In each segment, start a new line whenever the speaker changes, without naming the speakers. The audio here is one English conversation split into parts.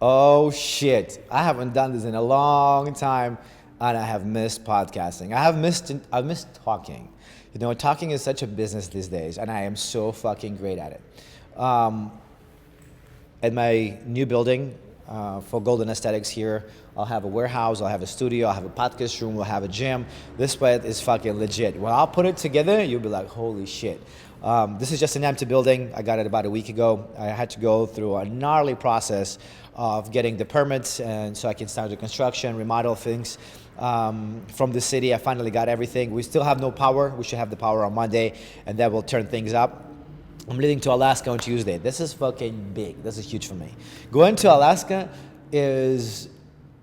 Oh shit! I haven't done this in a long time, and I have missed podcasting. I've missed talking. You know, talking is such a business these days, and I am so fucking great at it. At my new building for Golden Aesthetics here, I'll have a warehouse, I'll have a studio, I'll have a podcast room, we'll have a gym. This place is fucking legit. When I'll put it together, you'll be like, holy shit. This is just an empty building. I got it about a week ago. I had to go through a gnarly process of getting the permits, and so I can start the construction, remodel things. From the city, I finally got everything. We still have no power. We should have the power on Monday, and that will turn things up. I'm leaving to Alaska on Tuesday. This is fucking big. This is huge for me. Going to Alaska is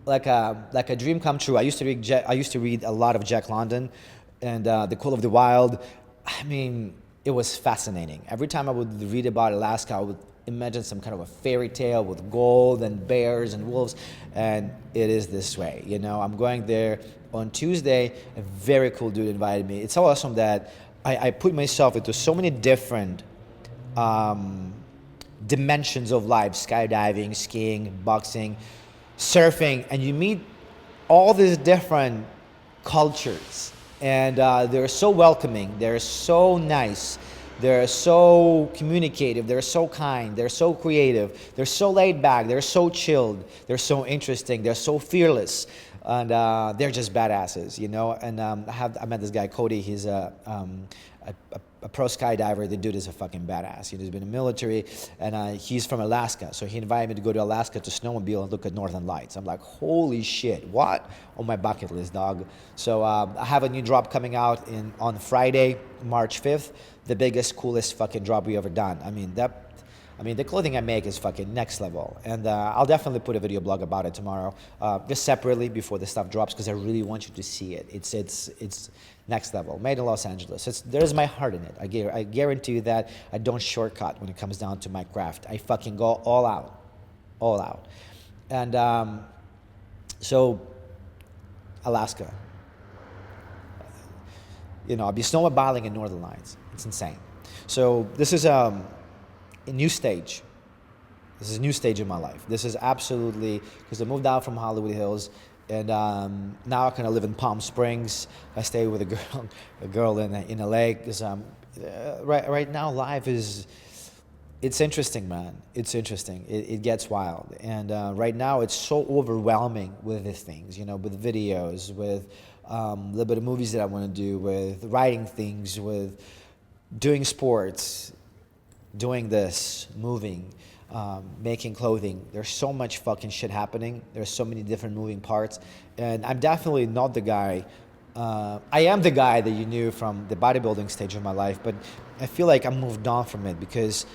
like a dream come true. I used to read a lot of Jack London and The Call of the Wild. I mean, it was fascinating. Every time I would read about Alaska, I would imagine some kind of a fairy tale with gold and bears and wolves, and it is this way. You know, I'm going there on Tuesday. A very cool dude invited me. It's so awesome that I put myself into so many different dimensions of life: skydiving, skiing, boxing, surfing, and you meet all these different cultures, and they're so welcoming, they're so nice, they're so communicative, they're so kind, they're so creative, they're so laid back, they're so chilled, they're so interesting, they're so fearless, and they're just badasses, you know. And I met this guy Cody. He's a pro skydiver. The dude is a fucking badass. He's been in the military, and he's from Alaska. So he invited me to go to Alaska to snowmobile and look at Northern Lights. I'm like, holy shit, what? On my bucket list, dog. So I have a new drop coming out on Friday, March 5th. The biggest, coolest fucking drop we ever done. I mean, the clothing I make is fucking next level, and I'll definitely put a video blog about it tomorrow, just separately before the stuff drops, because I really want you to see it. It's next level, made in Los Angeles. There's my heart in it. I guarantee you that I don't shortcut when it comes down to my craft. I fucking go all out. And so, Alaska. You know, I'll be snowmobiling in Northern Lights. It's insane. So this is a new stage. This is a new stage in my life. This is absolutely, because I moved out from Hollywood Hills, and now I kind of live in Palm Springs. I stay with a girl in LA. Because right now life it's interesting, man. It's interesting. It gets wild, and right now it's so overwhelming with these things. You know, with videos, with a little bit of movies that I want to do, with writing things, with doing sports, doing this, moving, making clothing. There's so much fucking shit happening. There's so many different moving parts, and I'm definitely not the guy. I am the guy that you knew from the bodybuilding stage of my life, but I feel like I moved on from it, because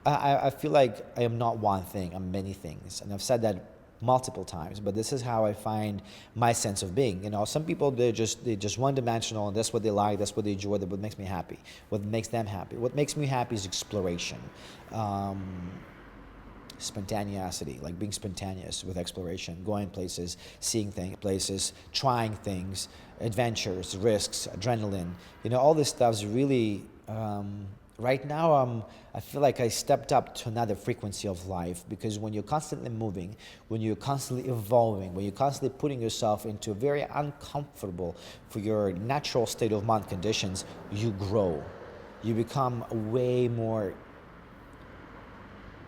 I feel like I am not one thing. I'm many things, and I've said that multiple times, but this is how I find my sense of being. You know, some people, they're just one-dimensional, and that's what they like, that's what they enjoy, that's what makes me happy, what makes them happy. What makes me happy is exploration, spontaneity, like being spontaneous with exploration, going places, seeing places, trying things, adventures, risks, adrenaline. You know, all this stuff's really right now, I feel like I stepped up to another frequency of life, because when you're constantly moving, when you're constantly evolving, when you're constantly putting yourself into very uncomfortable for your natural state of mind conditions, you grow. You become braver.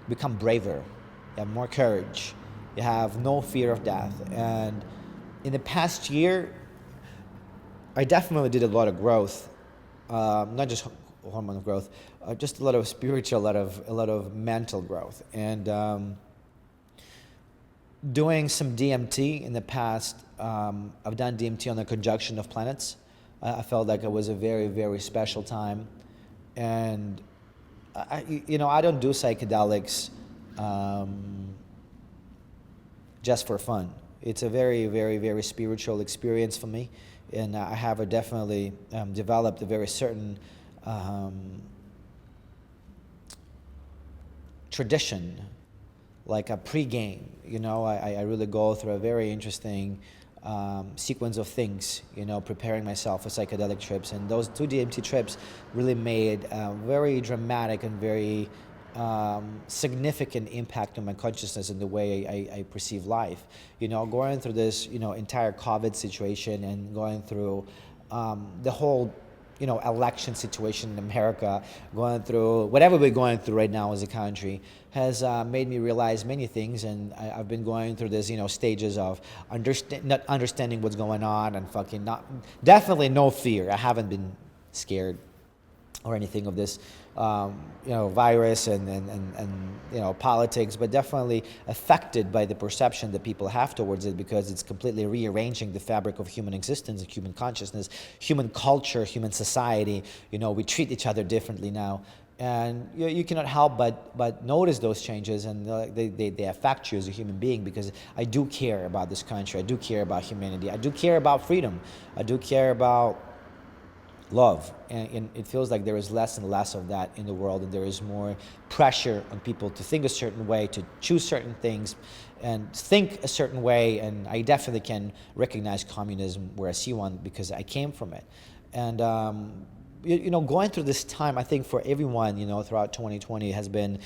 You have more courage. You have no fear of death. And in the past year, I definitely did a lot of growth, not just hormonal growth, just a lot of spiritual, a lot of mental growth, and doing some DMT in the past. I've done DMT on the conjunction of planets. I felt like it was a very, very special time, and I don't do psychedelics just for fun. It's a very, very, very spiritual experience for me, and I have definitely developed a very certain tradition, like a pre-game. You know, I really go through a very interesting sequence of things, you know, preparing myself for psychedelic trips. And those two DMT trips really made very dramatic and very significant impact on my consciousness and the way I perceive life. Going through this, entire COVID situation and going through the whole, election situation in America, going through whatever we're going through right now as a country, has made me realize many things. And I've been going through this, stages of not understanding what's going on and definitely no fear. I haven't been scared or anything of this, virus and politics, but definitely affected by the perception that people have towards it, because it's completely rearranging the fabric of human existence, human consciousness, human culture, human society. We treat each other differently now. And you cannot help but notice those changes, and they affect you as a human being, because I do care about this country. I do care about humanity. I do care about freedom. I do care about love, and it feels like there is less and less of that in the world, and there is more pressure on people to think a certain way, to choose certain things, and think a certain way. And I definitely can recognize communism where I see one, because I came from it. And going through this time, I think for everyone, throughout 2020 has been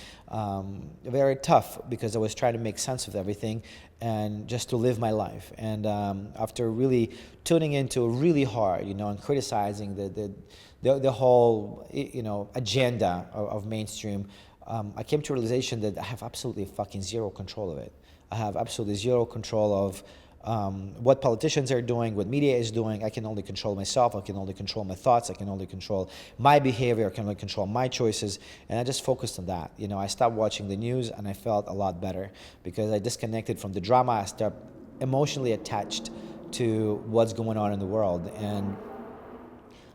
very tough, because I was trying to make sense of everything and just to live my life. And after really tuning into really hard, and criticizing the whole, agenda of mainstream, I came to a realization that I have absolutely fucking zero control of it. I have absolutely zero control of what politicians are doing, what media is doing. I can only control myself. I can only control my thoughts. I can only control my behavior. I can only control my choices. And I just focused on that. I stopped watching the news, and I felt a lot better, because I disconnected from the drama. I stopped emotionally attached to what's going on in the world. And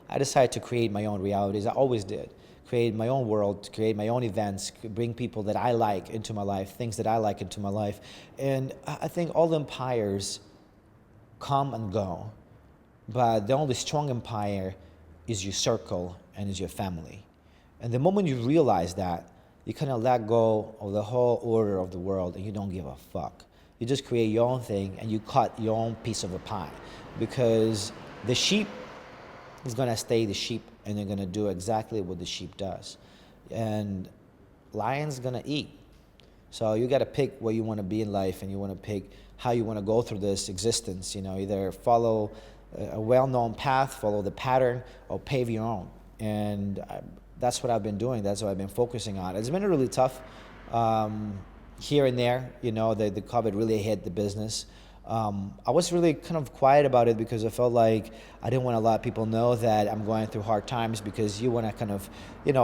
I decided to create my own realities. I always did. Create my own world, create my own events, bring people that I like into my life, things that I like into my life. And I think all empires come and go, but the only strong empire is your circle and is your family. And the moment you realize that, you kind of let go of the whole order of the world, and you don't give a fuck. You just create your own thing, and you cut your own piece of a pie, because the sheep is going to stay the sheep, and they're going to do exactly what the sheep does. And lion's going to eat. So you got to pick where you want to be in life, and you want to pick how you want to go through this existence. Either follow a well-known path, follow the pattern, or pave your own. And that's what I've been doing. That's what I've been focusing on. It's been really tough here and there. The COVID really hit the business. I was really kind of quiet about it, because I felt like I didn't want to let people know that I'm going through hard times, because you want to kind of,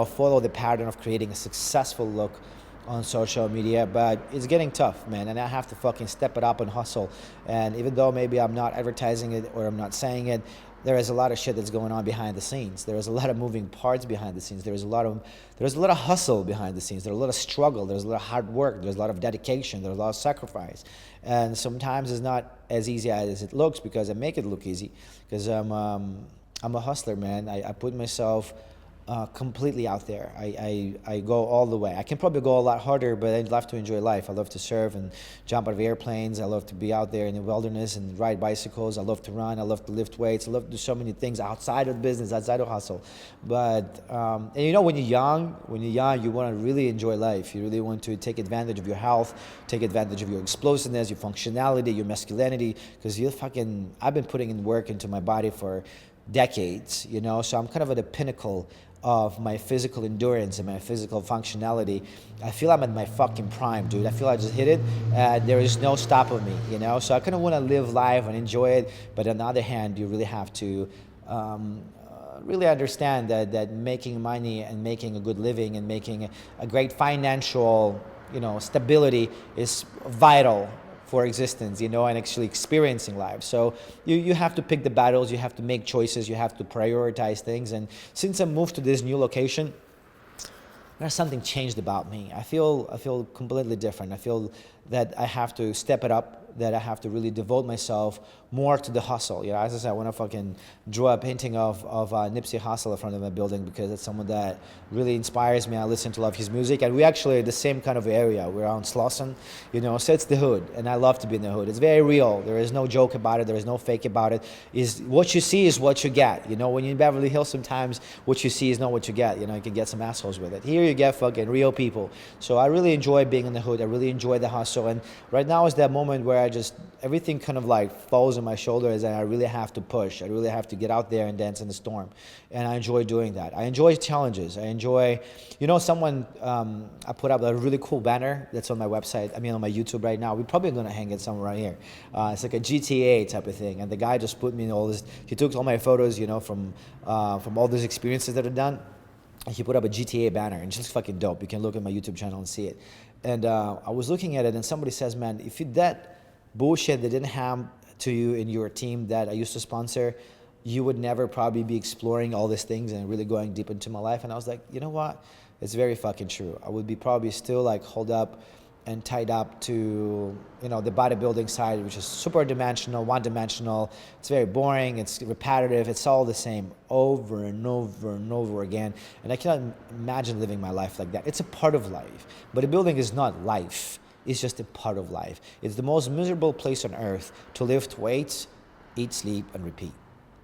follow the pattern of creating a successful look on social media. But it's getting tough, man, and I have to fucking step it up and hustle. And even though maybe I'm not advertising it or I'm not saying it, there is a lot of shit that's going on behind the scenes. There is a lot of moving parts behind the scenes. There's a lot of hustle behind the scenes. There's a lot of struggle. There's a lot of hard work. There's a lot of dedication. There's a lot of sacrifice. And sometimes it's not as easy as it looks, because I make it look easy, because I'm a hustler, man. I put myself completely out there. I go all the way. I can probably go a lot harder, but I love to enjoy life. I love to surf and jump out of airplanes. I love to be out there in the wilderness and ride bicycles. I love to run. I love to lift weights. I love to do so many things outside of business, outside of hustle. But and when you're young, you want to really enjoy life. You really want to take advantage of your health, take advantage of your explosiveness, your functionality, your masculinity, because I've been putting in work into my body for decades, so I'm kind of at the pinnacle of my physical endurance and my physical functionality. I feel I'm at my fucking prime, dude. I feel I just hit it, and there is no stopping me, so I kind of want to live life and enjoy it. But on the other hand, you really have to really understand that making money and making a good living and making a great financial stability is vital for existence, and actually experiencing life. So you have to pick the battles, you have to make choices, you have to prioritize things. And since I moved to this new location, there's something changed about me. I feel completely different. I feel that I have to step it up, that I have to really devote myself more to the hustle. You know, as I said, I want to fucking draw a painting of Nipsey Hussle in front of my building because it's someone that really inspires me. I listen to love his music, and we actually the same kind of area. We're on Slauson, you know, so it's the hood, and I love to be in the hood. It's very real. There is no joke about it. There is no fake about it. Is what you see is what you get. You know, when you're in Beverly Hills, sometimes what you see is not what you get. You know, you can get some assholes with it. Here you get fucking real people. So I really enjoy being in the hood. I really enjoy the hustle, and right now is that moment where everything kind of like falls on my shoulders and I really have to push. I really have to get out there and dance in the storm. And I enjoy doing that. I enjoy challenges. I enjoy, you know, I put up a really cool banner that's on my website, on my YouTube right now. We're probably going to hang it somewhere around here. It's like a GTA type of thing. And the guy just put me in all this, he took all my photos, you know, from all those experiences that I've done. And he put up a GTA banner and it's just fucking dope. You can look at my YouTube channel and see it. And I was looking at it and somebody says, man, if you that bullshit that didn't happen to you in your team that I used to sponsor, you would never probably be exploring all these things and really going deep into my life. And I was like, you know what? It's very fucking true. I would be probably still like holed up and tied up to, you know, the bodybuilding side, which is super dimensional, one-dimensional. It's very boring. It's repetitive. It's all the same over and over and over again. And I cannot imagine living my life like that. It's a part of life. Bodybuilding is not life. It's just a part of life. It's the most miserable place on earth to lift weights, eat, sleep, and repeat.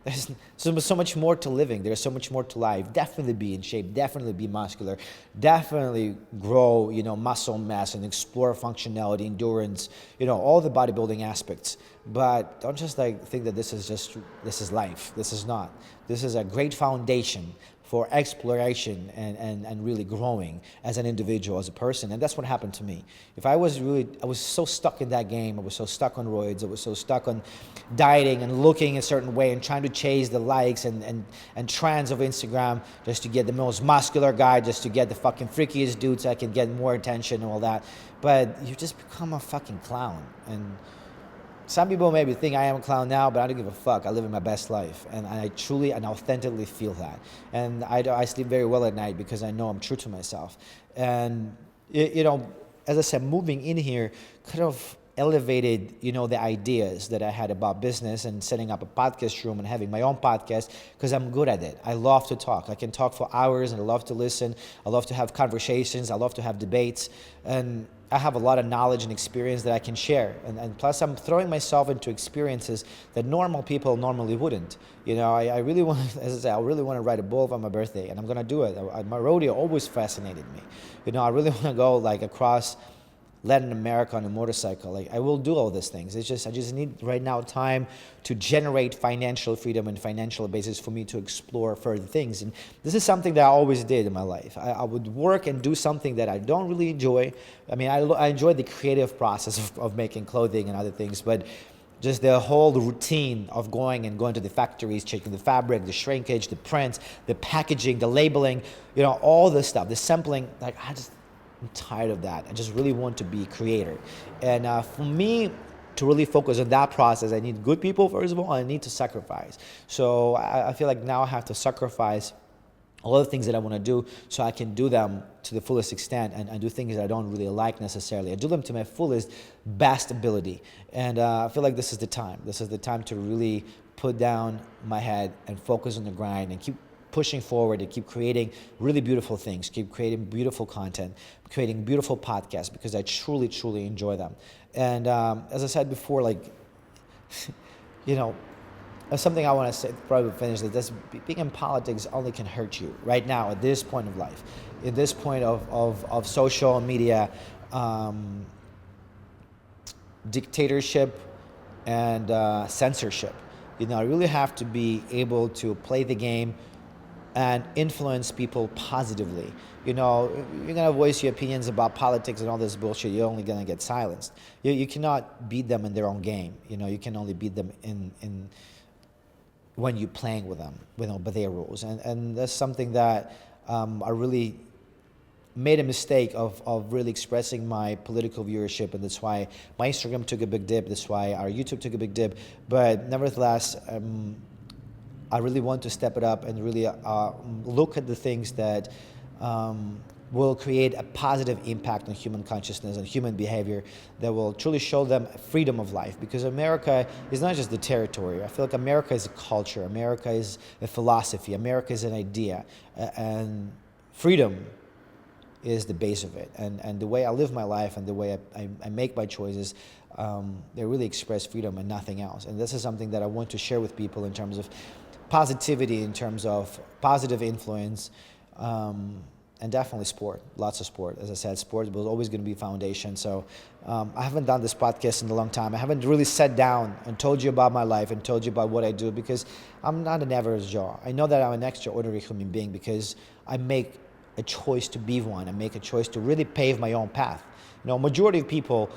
There's so much more to living. There's so much more to life. Definitely be in shape. Definitely be muscular. Definitely grow, you know, muscle mass and explore functionality, endurance, you know, all the bodybuilding aspects. But don't just like think that this is life. This is not. This is a great foundation for exploration and really growing as an individual, as a person. And that's what happened to me. I was so stuck in that game. I was so stuck on roids. I was so stuck on dieting and looking a certain way and trying to chase the likes and trends of Instagram just to get the most muscular guy, just to get the fucking freakiest dude so I can get more attention and all that. But you just become a fucking clown. And some people maybe think I am a clown now, but I don't give a fuck. I live in my best life, and I truly and authentically feel that. And I sleep very well at night because I know I'm true to myself. And, you know, as I said, moving in here kind of elevated, you know, the ideas that I had about business and setting up a podcast room and having my own podcast because I'm good at it. I love to talk. I can talk for hours and I love to listen. I love to have conversations. I love to have debates. And I have a lot of knowledge and experience that I can share. And plus I'm throwing myself into experiences that normal people normally wouldn't. You know, I really want, as I said, I really want to ride a bull on my birthday, and I'm going to do it. My rodeo always fascinated me. You know, I really want to go like across Latin America on a motorcycle. Like I will do all these things. It's just I just need right now time to generate financial freedom and financial basis for me to explore further things. And this is something that I always did in my life. I would work and do something that I don't really enjoy. I mean, I enjoy the creative process of making clothing and other things, but just the whole routine of going to the factories, checking the fabric, the shrinkage, the prints, the packaging, the labeling, you know, all this stuff, the sampling, like I'm tired of that. I just really want to be a creator. And for me to really focus on that process, I need good people, first of all, and I need to sacrifice. So I feel like now I have to sacrifice all the things that I want to do so I can do them to the fullest extent and do things that I don't really like necessarily. I do them to my fullest, best ability. And I feel like this is the time. This is the time to really put down my head and focus on the grind and keep pushing forward and keep creating really beautiful things, keep creating beautiful content, creating beautiful podcasts because I truly, truly enjoy them. And as I said before, like, you know, something I want to say, probably finish this, being in politics only can hurt you right now at this point of life, at this point of social media, dictatorship and censorship. You know, I really have to be able to play the game and influence people positively. You know, you're gonna voice your opinions about politics and all this bullshit, you're only gonna get silenced. You cannot beat them in their own game. You know, you can only beat them in when you're playing with them, by their rules. And that's something that I really made a mistake of really expressing my political viewership, and that's why my Instagram took a big dip, that's why our YouTube took a big dip, but nevertheless, I really want to step it up and really look at the things that will create a positive impact on human consciousness and human behavior that will truly show them freedom of life. Because America is not just the territory. I feel like America is a culture. America is a philosophy. America is an idea. And freedom is the base of it. And the way I live my life and the way I make my choices, they really express freedom and nothing else. And this is something that I want to share with people in terms of positivity, in terms of positive influence, and definitely sport, lots of sport. As I said, sport was always going to be foundation. So I haven't done this podcast in a long time. I haven't really sat down and told you about my life and told you about what I do, because I'm not an average Joe. I know that I'm an extraordinary human being because I make a choice to be one. I make a choice to really pave my own path. Majority of people,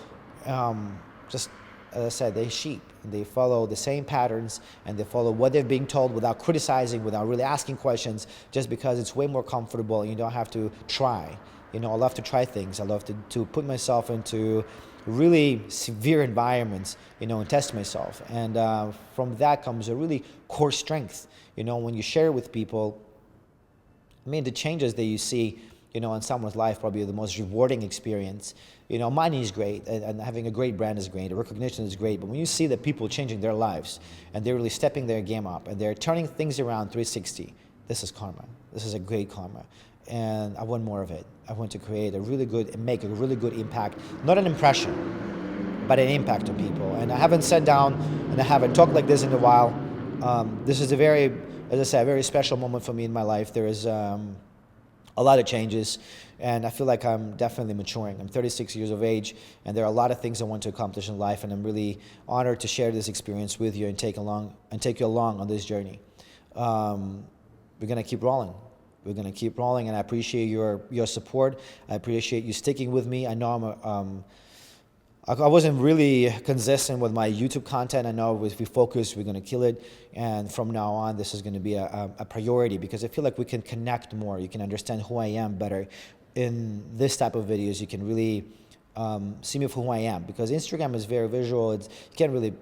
just as I said, they're sheep. They follow the same patterns and they follow what they're being told without criticizing, without really asking questions, just because it's way more comfortable and you don't have to try. I love to try things. I love to put myself into really severe environments, and test myself. And from that comes a really core strength. When you share it with people, the changes that you see, in someone's life probably the most rewarding experience. Money is great, and having a great brand is great, recognition is great, but when you see that people changing their lives, and they're really stepping their game up, and they're turning things around 360, this is karma. This is a great karma, and I want more of it. I want to create make a really good impact, not an impression, but an impact on people. And I haven't sat down, and I haven't talked like this in a while. This is as I said, a very special moment for me in my life. There is a lot of changes, and I feel like I'm definitely maturing. I'm 36 years of age, and there are a lot of things I want to accomplish in life, and I'm really honored to share this experience with you and take you along on this journey. We're gonna keep rolling. We're gonna keep rolling, and I appreciate your support. I appreciate you sticking with me. I know I wasn't really consistent with my YouTube content. I know if we focus, we're going to kill it. And from now on, this is going to be a priority, because I feel like we can connect more. You can understand who I am better. In this type of videos, you can really see me for who I am, because Instagram is very visual. You can't really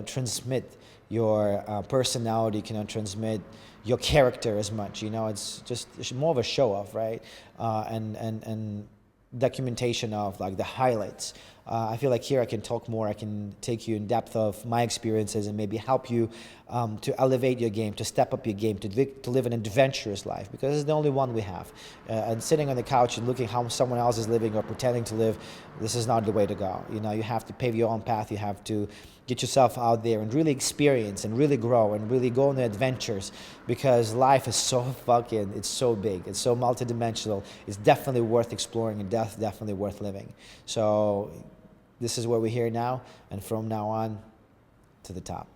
transmit your personality. You cannot transmit your character as much. It's more of a show off, right? And documentation of like the highlights. I feel like here I can talk more. I can take you in depth of my experiences and maybe help you to elevate your game, to step up your game, to live an adventurous life, because it's the only one we have. And sitting on the couch and looking how someone else is living or pretending to live, this is not the way to go. You have to pave your own path. You have to get yourself out there and really experience and really grow and really go on the adventures, because life is it's so big, it's so multidimensional. It's definitely worth exploring, and definitely worth living. So this is where we're here now, and from now on to the top.